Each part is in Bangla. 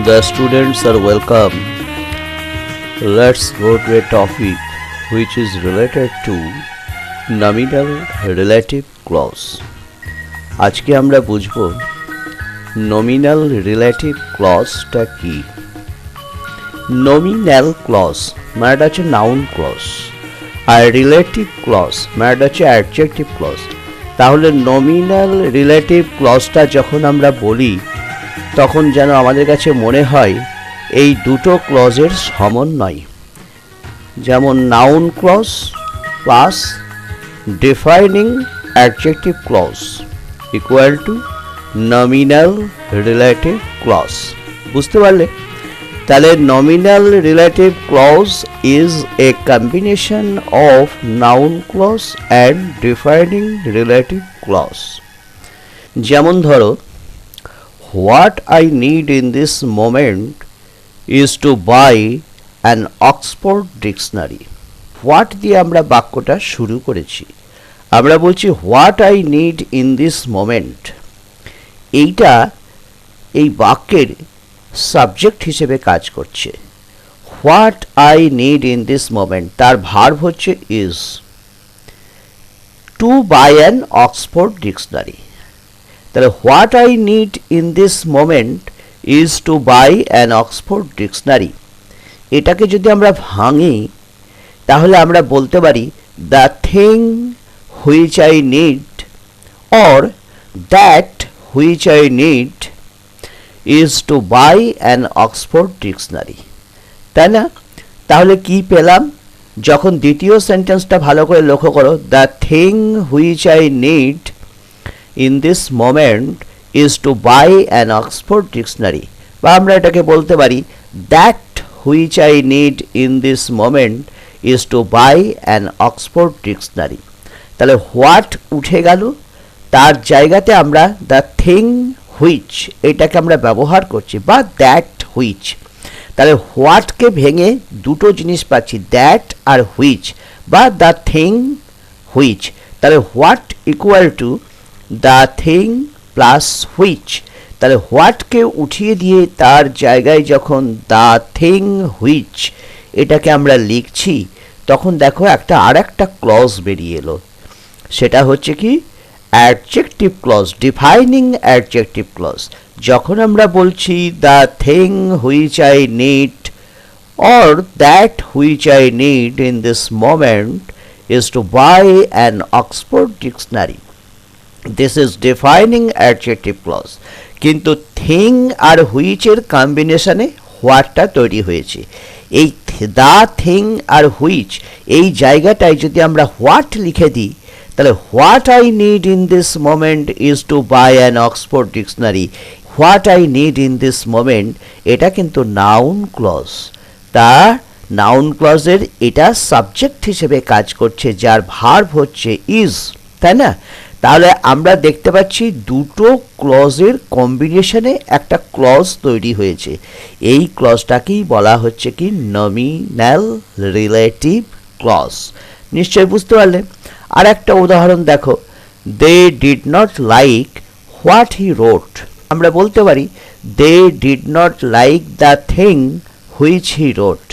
The students are welcome. Let's go to a topic which is related to nominal relative clause. আজকে আমরা বুঝব nominal relative clause-টা কি। nominal clause মানে হচ্ছে noun clause আর relative clause মানে হচ্ছে adjective clause। তাহলে nominal relative clause-টা যখন আমরা বলি তখন যেন আমাদের কাছে মনে হয় এই দুটো ক্লজের সমন্বয়, যেমন noun clause plus defining adjective clause equal to nominal relative clause. বুঝতে পারলে? তাহলে nominal relative clause is a combination of noun clause and defining relative clause. যেমন ধরো, what I need in this moment is to buy an Oxford dictionary. What দিয়ে আমরা বাক্যটা শুরু করেছি, আমরা বলছি what I need in this moment। এইটা এই বাক্যের সাবজেক্ট হিসেবে কাজ করছে। what I need in this moment তার ভার্ব হচ্ছে is। to buy an Oxford dictionary, তাহলে what I need in this moment is to buy an Oxford dictionary. এটাকে যদি আমরা ভাঙি তাহলে আমরা বলতে পারি the thing which I need or that which I need is to buy an Oxford dictionary. তাই না? তাহলে কি পেলাম? যখন দ্বিতীয় সেন্টেন্সটা ভালো করে লক্ষ্য করো, the thing which I need in this moment is to buy an Oxford dictionary, বা আমরা এটাকে বলতে পারি that which I need in this moment is to buy an Oxford dictionary। তাহলে what উঠে গেল, তার জায়গাতে আমরা the thing which এটাকে আমরা ব্যবহার করছি, বা that which। তাহলে what কে ভেঙে দুটো জিনিস পাচ্ছি, that আর which, বা the thing which। তাহলে what equal to the thing plus which. তাহলে হোয়াটকে উঠিয়ে দিয়ে তার জায়গায় যখন দ্য থিং হুইচ এটাকে আমরা লিখছি, তখন দেখো আর একটা ক্লজ বেরিয়ে এলো। সেটা হচ্ছে কি? Adjective clause, defining adjective clause. যখন আমরা বলছি the thing which I need or that which I need in this moment is to buy an Oxford dictionary, this is defining adjective clause. কিন্তু থিং আর হুইচের কম্বিনেশনে হোয়াটটা তৈরি হয়েছে। এই দ্য থিং আর হুইচ এই জায়গাটায় যদি আমরা হোয়াট লিখে দিই, তাহলে what I need in this moment is to buy an Oxford dictionary. What I need in this moment এটা কিন্তু নাউন ক্লজ। তা নাউন ক্লজের এটা সাবজেক্ট হিসেবে কাজ করছে, যার ভার্ব হচ্ছে ইজ। তাই না? তাহলে আমরা দেখতে পাচ্ছি দুটো ক্লজের কম্বিনেশনে একটা ক্লজ তৈরি হয়েছে। এই ক্লজটাকেই বলা হচ্ছে কি? Nominal relative clause. নিশ্চয়ই বুঝতে পারলে? আর একটা উদাহরণ দেখো, they did not like what he wrote. আমরা বলতে পারি they did not like the thing which he wrote.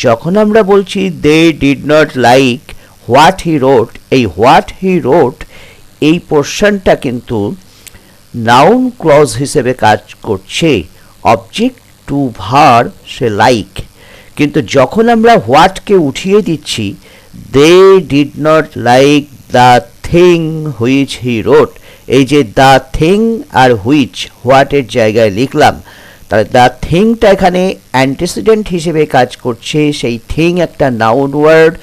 যখন আমরা বলছি they did not like what he wrote, এই হোয়াট হি রোট এই পোর্শনটা কিন্তু নাউন ক্লজ হিসেবে কাজ করছে, object to verb say like. কিন্তু যখন আমরা হোয়াটকে উঠিয়ে দিচ্ছি, they did not like the thing which he wrote, এই যে দ্য থিং আর হুইচ হোয়াটের জায়গায় লিখলাম, তাহলে দ্য থিংটা এখানে অ্যান্টিসিডেন্ট হিসেবে কাজ করছে। সেই থিং একটা নাউন ওয়ার্ড,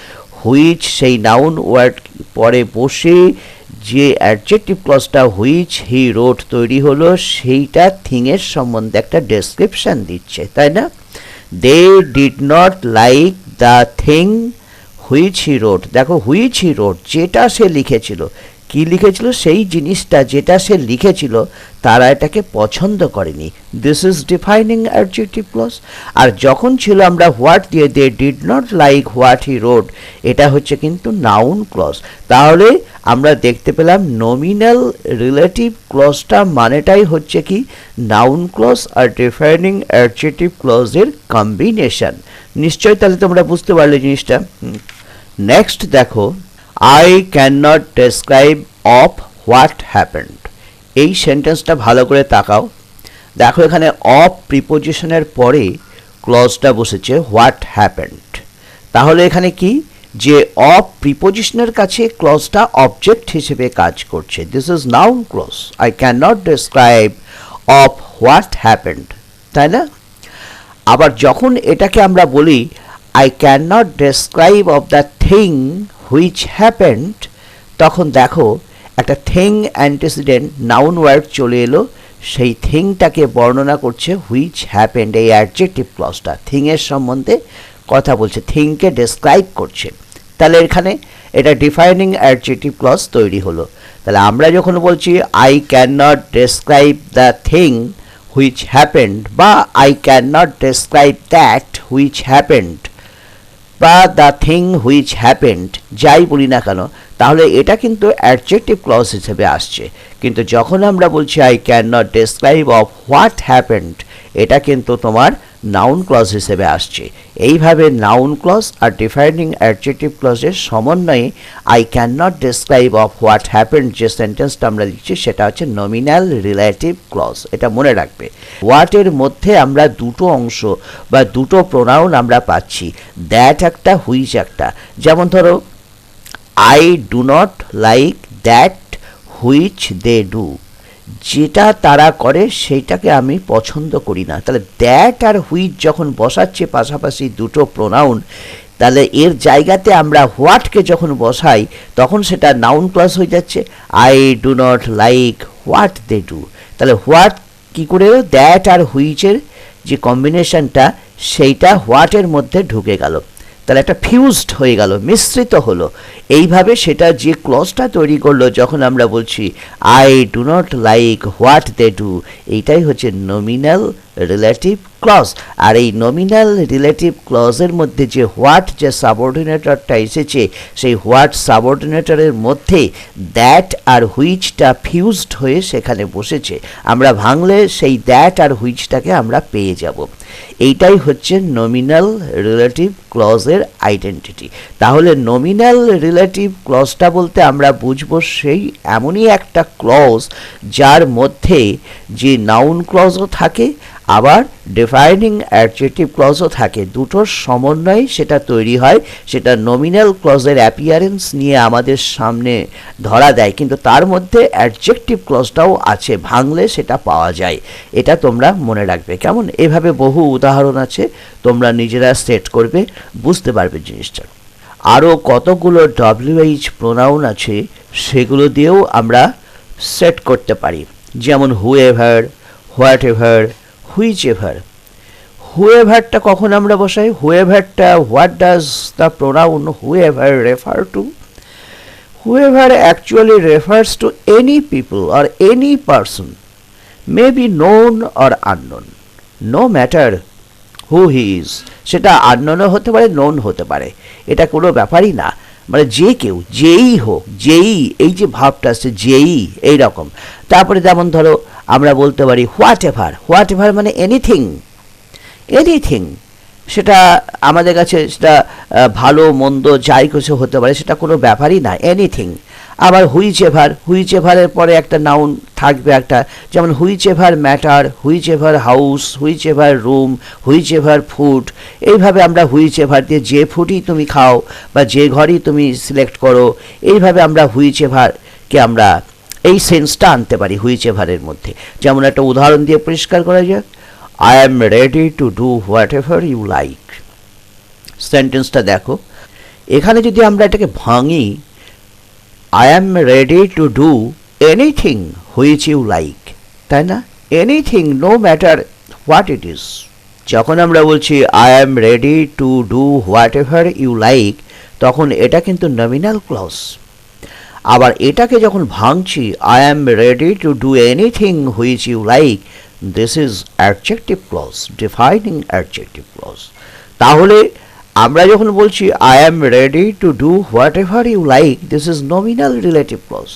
হুইচ সেই নাউন ওয়ার্ড পরে বসে যে অ্যাডজেক্টিভ ক্লজটা হুইচ হি রোট তৈরি হলো, সেইটা থিংয়ের সম্বন্ধে একটা ডেসক্রিপশন দিচ্ছে। তাই না? They did not like the thing which he wrote. দেখো হুইচ হি রোট যেটা সে লিখেছিল, কি লিখেছিল সেই জিনিসটা যেটা সে লিখেছিল তারা এটাকে পছন্দ করেনি, this is defining adjective clause. আর যখন ছিল আমরা হোয়াট দিয়ে they did not like what he wrote, এটা হচ্ছে কিন্তু নাউন ক্লজ। তাহলে আমরা দেখতে পেলাম নমিনাল রিলেটিভ ক্লজটা মানেটাই হচ্ছে কি নাউন ক্লজ আর ডিফাইনিং অ্যাডজেক্টিভ ক্লজের কম্বিনেশন। নিশ্চয়ই তাহলে তোমরা বুঝতে পারলে জিনিসটা। নেক্সট দেখো, I can not describe of what happened. এই সেন্টেন্সটা ভালো করে তাকাও, দেখো এখানে অফ প্রিপোজিশনের পরে ক্লজটা বসেছে হোয়াট হ্যাপেন্ড। তাহলে এখানে কি যে অফ প্রিপোজিশনের কাছে ক্লজটা অবজেক্ট হিসেবে কাজ করছে, this is noun clause, I can not describe of what happened, তাই না? আবার যখন এটাকে আমরা বলি I can not describe of the thing which happened, তখন দেখো একটা থিং অ্যান্টিসিডেন্ট নাউন ওয়ার্ড চলে এলো, সেই থিংটাকে বর্ণনা করছে হুইচ হ্যাপেন্ড, এই অ্যাডজেক্টিভ ক্লজটা থিংয়ের সম্বন্ধে কথা বলছে, থিংকে ডেসক্রাইব করছে। তাহলে এখানে এটা ডিফাইনিং অ্যাডজেক্টিভ ক্লজ তৈরি হলো। তাহলে আমরা যখন বলছি I can not describe the thing which happened বা I can not describe that which happened বা দ্য থিং হুইচ হ্যাপেন্ড, যাই বলি না কেন, তাহলে এটা কিন্তু অ্যাডজেক্টিভ ক্লজ হিসেবে আসছে। কিন্তু যখন আমরা বলছি I can not describe of what happened, এটা কিন্তু তোমার নাউন ক্লজ হিসেবে আসছে। এইভাবে নাউন ক্লজ আর ডিফাইনিং অ্যাডজেক্টিভ ক্লজের সমন্বয়ে I can not describe of what happened যে সেন্টেন্সটা আমরা লিখছি সেটা হচ্ছে নমিনাল রিলেটিভ ক্লজ। এটা মনে রাখবে, হোয়াটের মধ্যে আমরা দুটো অংশ বা দুটো প্রোনাউন আমরা পাচ্ছি, দ্যাট একটা হুইচ একটা। যেমন ধরো I do not like that which they do, যেটা তারা করে সেইটাকে আমি পছন্দ করি না। তাহলে দ্যাট আর হুইচ যখন বসাচ্ছে পাশাপাশি দুটো প্রোনাউন, তাহলে এর জায়গাতে আমরা হোয়াটকে যখন বসাই তখন সেটা নাউন ক্লজ হয়ে যাচ্ছে, I do not like what they do. তাহলে হোয়াট কী করে এলো, দ্যাট আর হুইচের যে কম্বিনেশনটা সেইটা হোয়াটের মধ্যে ঢুকে গেল, তাহলে একটা ফিউজড হয়ে গেল, মিশ্রিত হলো। এইভাবে সেটা যে ক্লজটা তৈরি করলো যখন আমরা বলছি I do not like what they do, এইটাই হচ্ছে নমিনাল রিলেটিভ ক্লজ। আর এই নমিনাল রিলেটিভ ক্লজের মধ্যে যে হোয়াট যে সাবঅর্ডিনেটরটা এসেছে, সেই হোয়াট সাবঅর্ডিনেটরের মধ্যে দ্যাট আর হুইচটা ফিউজড হয়ে সেখানে বসেছে। আমরা ভাঙলে সেই দ্যাট আর হুইচটাকে আমরা পেয়ে যাব। এইটাই হচ্ছে নমিনাল রিলেটিভ ক্লজের আইডেন্টিটি। তাহলে নমিনাল রিলেটিভ ক্লজটা বলতে আমরা বুঝবো সেই এমনই একটা ক্লজ যার মধ্যে যে নাউন ক্লজও থাকে আবার ডিফাইনিং অ্যাডজেক্টিভ ক্লজও থাকে, দুটোর সমন্বয়ে সেটা তৈরি হয়। সেটা নমিনাল ক্লজের অ্যাপিয়ারেন্স নিয়ে আমাদের সামনে ধরা দেয়, কিন্তু তার মধ্যে অ্যাডজেক্টিভ ক্লজটাও আছে, ভাঙলে সেটা পাওয়া যায়। এটা তোমরা মনে রাখবে। কেমন? এভাবে বহু উদাহরণ আছে, তোমরা নিজেরা সেট করবে, বুঝতে পারবে জিনিসটা। আরও কতগুলো WH প্রোনাউন আছে সেগুলো দিয়েও আমরা সেট করতে পারি, যেমন whoever, whatever, whichever. হুএভারটা কখন আমরা বসাই? হুএভারটা what does the pronoun whoever refer to? Whoever actually refers to any people or any person, may be known or unknown, no matter who he is. সেটা আননোনও হতে পারে, নোন হতে পারে, এটা কোনো ব্যাপারই না। মানে যে কেউ, যেই হোক, যেই, এই যে ভাবটা আসছে যেই, এইরকম। তারপরে যেমন ধরো আমরা বলতে পারি হোয়াট এভার, হোয়াট এভার মানে এনিথিং, এনিথিং। সেটা আমাদের কাছে সেটা ভালো মন্দ যাই কিছু হতে পারে, সেটা কোনো ব্যাপারই না, এনিথিং। আবার হুইচ এভার, হুইচ এভারের পরে একটা নাউন থাকবে একটা, যেমন which ever matter, which ever house, which ever room, which ever food. এইভাবে আমরা হুইচ এভার দিয়ে যে ফুডই তুমি খাও বা যে ঘরই তুমি সিলেক্ট করো, এইভাবে আমরা হুইচ এভারকে আমরা এই সেন্সটা আনতে পারি হুইচ এভারের মধ্যে। যেমন একটা উদাহরণ দিয়ে পরিষ্কার করা যাক, I am ready to do whatever you like. সেন্টেন্সটা দেখো, এখানে যদি আমরা এটাকে ভাঙি, I am ready to do anything which you like, তাই না? Anything, no matter what it is. যখন আমরা বলছি I am ready to do whatever you like, তখন এটা কিন্তু নমিনাল ক্লজ। আবার এটাকে যখন ভাঙছি, I am ready to do anything which you like, this is adjective clause, defining adjective clause. তাহলে আমরা যখন বলছি I am ready to do whatever you like, this is nominal relative clause.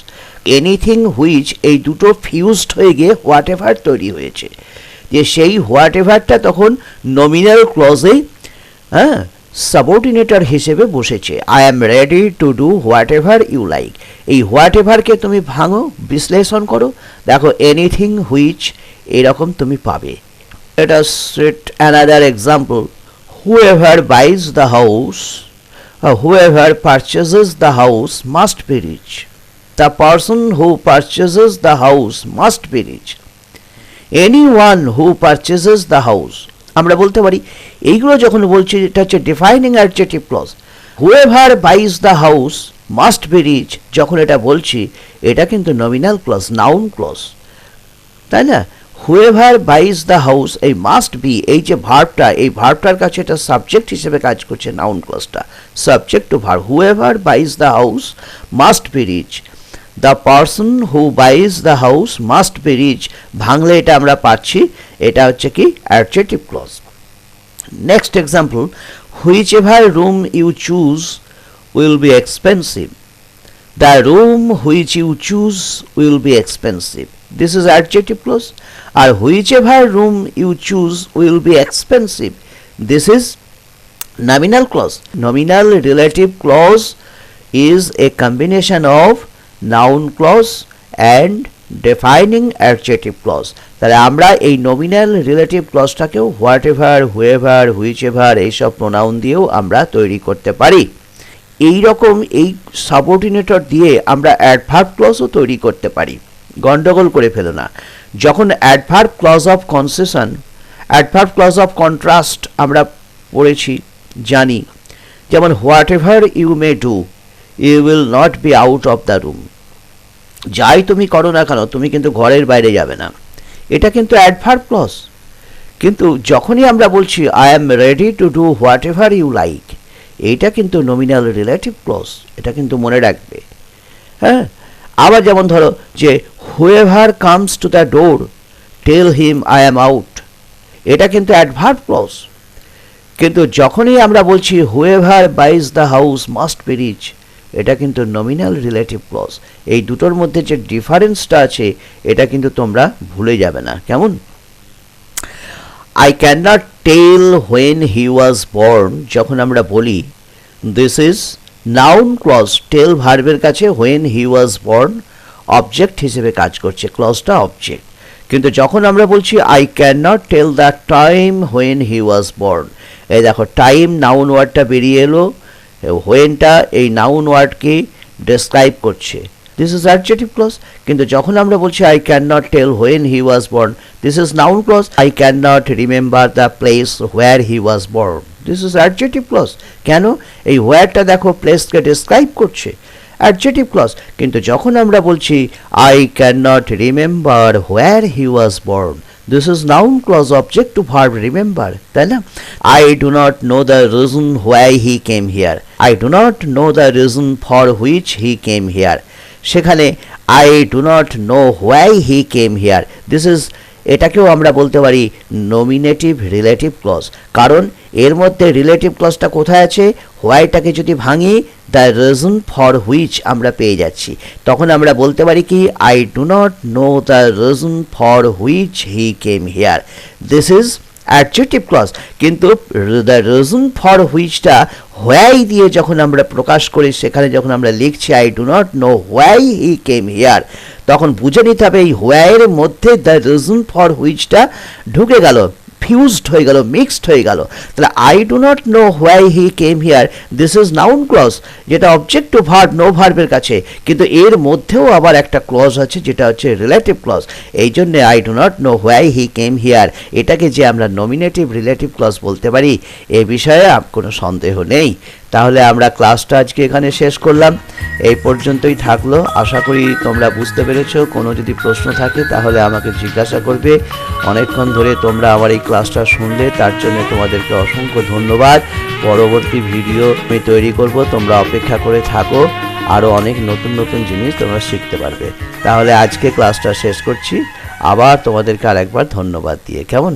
Anything which, এই দুটো ফিউজড হয়ে গিয়ে হোয়াট এভার তৈরি হয়েছে, যে সেই হোয়াট এভারটা তখন নমিনাল ক্লজেই সাবঅর্ডিনেটর হিসেবে বসেছে। I am ready to do whatever you like. এই হোয়াট এভারকে তুমি ভাঙো, বিশ্লেষণ করো, দেখো এনিথিং হুইচ এরকম তুমি পাবে। Let us set another example. Whoever buys the house, whoever purchases the house must be rich. The person who purchases the house must be rich. Anyone who purchases the house. আমরা বলতে পারি এইগুলো যখন বলছি, এটা হচ্ছে defining adjective clause. Whoever buys the house must be rich, যখন এটা বলছি এটা কিন্তু নমিনাল ক্লজ, নাউন ক্লজ, তাই না? হুয়েভার বাইজ দ্য হাউস, এই মাস্ট বি, এই যে ভার্বটা, এই ভার্বটার কাছে এটা সাবজেক্ট হিসেবে কাজ করছে, নাউন ক্লজটা, subject to verb. Whoever buys the house must be rich, the person who buys the house must be rich. ভাঙলে এটা আমরা পাচ্ছি, এটা হচ্ছে কি adjective clause. Next example, whichever room you choose will be expensive, the room which you choose will be expensive, this is adjective clause. আর whichever room you choose will be expensive, this is nominal clause. Nominal relative clause is a combination of noun clause and defining adjective clause. তাহলে আমরা এই nominal relative clauseটাকেও whatever, whoever, whichever এইসব প্রোনাউন দিয়েও আমরা তৈরি করতে পারি। এই রকম এই সাবঅর্ডিনেটর দিয়ে আমরা অ্যাডভার্ব ক্লজও তৈরি করতে পারি। গন্ডগোল করে ফেলো না। যখন adverb clause of concession, adverb clause of contrast আমরা পড়েছি, জানি, যেমন whatever you may do you will not be out of the room, যাই তুমি করো না কেন তুমি কিন্তু ঘরের বাইরে যাবে না, এটা কিন্তু অ্যাডভার্ব ক্লজ। কিন্তু যখনই আমরা বলছি I am ready to do whatever you like, এইটা কিন্তু নমিনাল রিলেটিভ ক্লজ, এটা কিন্তু মনে রাখবে। হ্যাঁ, আবার যেমন ধরো যে whoever comes to the door tell him I am out, এটা কিন্তু অ্যাডভার্ব ক্লজ। কিন্তু যখনই আমরা বলছি whoever buys the house must be rich, এটা কিন্তু নমিনাল রিলেটিভ ক্লজ। এই দুটোর মধ্যে যে ডিফারেন্সটা আছে এটা কিন্তু তোমরা ভুলে যাবে না। কেমন? I can not tell when he was born, যখন আমরা বলি this is noun clause, tell ভার্বের কাছে when he was born object হিসেবে কাজ করছে, ক্লজটা অবজেক্ট। কিন্তু যখন আমরা বলছি I can not tell the time when he was born, এই দেখো টাইম নাউন ওয়ার্ডটা বেরিয়ে এলো, হোয়েনটা এই নাউন ওয়ার্ডকে ডেসক্রাইব করছে, দিস ইজ অ্যাডজেক্টিভ ক্লজ। কিন্তু যখন আমরা বলছি I can not tell when he was born, this is noun clause. I can not remember the place where he was born, this is adjective clause. কেন? এই হোয়ারটা দেখো প্লেসকে ডেসক্রাইব করছে, অ্যাডজেক্টিভ ক্লজ। কিন্তু যখন আমরা বলছি I can not remember where he was born, this is noun clause object to verb remember, তাই না? I do not know the reason why he came here, I do not know the reason for which he came here, সেখানে I do not know why he came here, this is, এটাকেও আমরা বলতে পারি নমিনেটিভ রিলেটিভ ক্লজ। কারণ এর মধ্যে রিলেটিভ ক্লজটা কোথায় আছে? হোয়াইটাকে যদি ভাঙি দ্য রিজন ফর হুইচ আমরা পেয়ে যাচ্ছি, তখন আমরা বলতে পারি কি I do not know the reason for which he came here, this is adjective clause. কিন্তু দ্য রিজন ফর হুইচটা হোয়াই দিয়ে যখন আমরা প্রকাশ করি, সেখানে যখন আমরা লিখছি I do not know why he came here, তখন বুঝে নিতে হবে এই হোয়াইয়ের মধ্যে দ্য রিজন ফর হুইচটা ঢুকে গেল, ফিউজড হয়ে গেল, মিক্সড হয়ে গেল। তাহলে I do not know why he came here, this is noun clause, যেটা অবজেক্ট টু ভার্ব, নো ভার্বের কাছে। কিন্তু এর মধ্যেও আবার একটা ক্লজ আছে যেটা হচ্ছে রিলেটিভ ক্লজ। এই জন্য I do not know why he came here, এটাকে যে আমরা নমিনেটিভ রিলেটিভ ক্লজ বলতে পারি, এ বিষয়ে কোনো সন্দেহ নেই। তাহলে আমরা ক্লাসটা আজকে এখানে শেষ করলাম, এই পর্যন্তই থাকলো। আশা করি তোমরা বুঝতে পেরেছো। কোনো যদি প্রশ্ন থাকে তাহলে আমাকে জিজ্ঞাসা করবে। অনেকক্ষণ ধরে তোমরা আমার এই ক্লাসটা শুনলে, তার জন্য তোমাদেরকে অসংখ্য ধন্যবাদ। পরবর্তী ভিডিও আমি তৈরি করব, তোমরা অপেক্ষা করে থাকো। আরও অনেক নতুন নতুন জিনিস তোমরা শিখতে পারবে। তাহলে আজকে ক্লাসটা শেষ করছি, আবার তোমাদেরকে আরেকবার ধন্যবাদ দিয়ে, কেমন?